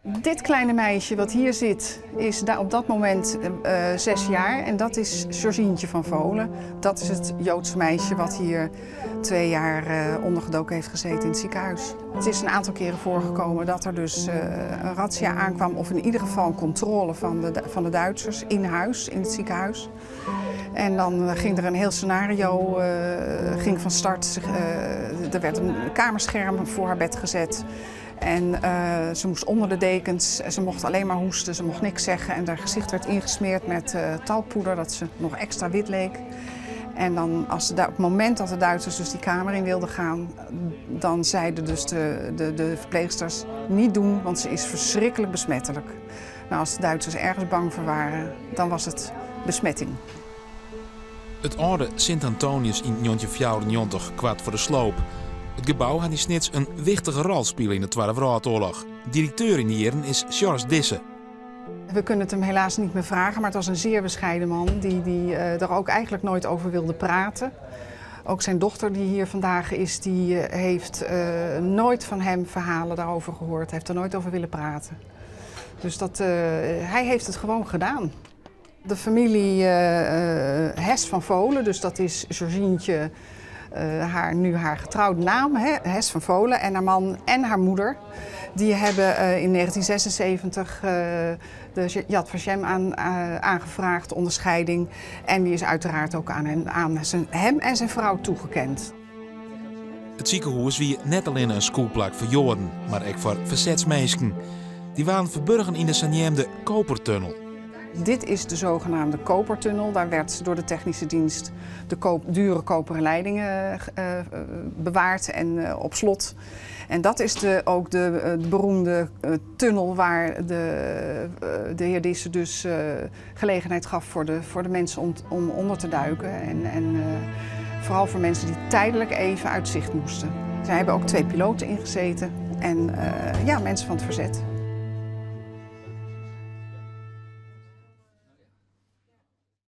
Dit kleine meisje wat hier zit is op dat moment 6 jaar en dat is Georgientje van Volen. Dat is het Joodse meisje wat hier 2 jaar ondergedoken heeft gezeten in het ziekenhuis. Het is een aantal keren voorgekomen dat er dus een razzia aankwam of in ieder geval een controle van de Duitsers in huis, in het ziekenhuis. En dan ging er een heel scenario ging van start. Er werd een kamerscherm voor haar bed gezet. En ze moest onder de dekens, ze mocht alleen maar hoesten, ze mocht niks zeggen. En haar gezicht werd ingesmeerd met talkpoeder, dat ze nog extra wit leek. En dan, op het moment dat de Duitsers dus die kamer in wilden gaan, dan zeiden dus de verpleegsters niet doen, want ze is verschrikkelijk besmettelijk. Nou, als de Duitsers ergens bang voor waren, dan was het besmetting. Het oude Sint-Antonius in 1994 kwart voor de sloop. Het gebouw had die snits een wichtige rol spelen in de Tweede Wereldoorlog. Directeur in die jaren is Charles Disse. We kunnen het hem helaas niet meer vragen, maar het was een zeer bescheiden man die er ook eigenlijk nooit over wilde praten. Ook zijn dochter die hier vandaag is, die heeft nooit van hem verhalen daarover gehoord, heeft er nooit over willen praten. Dus hij heeft het gewoon gedaan. De familie Hes van Volen, dus dat is Georgientje, nu haar getrouwde naam, Hes van Volen, en haar man en haar moeder. Die hebben in 1976 de Yad Vashem aangevraagd, onderscheiding. En die is uiteraard ook aan hem en zijn vrouw toegekend. Het ziekenhuis wie net alleen een schoolplek voor Joden, maar ook voor verzetsmeisken. Die waren verborgen in de zogeheten Kopertunnel. Dit is de zogenaamde Kopertunnel. Daar werd door de technische dienst de dure koperen leidingen bewaard en op slot. En dat is ook de beroemde tunnel waar de heer Disse dus gelegenheid gaf voor de mensen om onder te duiken. En vooral voor mensen die tijdelijk even uit zicht moesten. Zij hebben ook 2 piloten ingezeten en mensen van het verzet.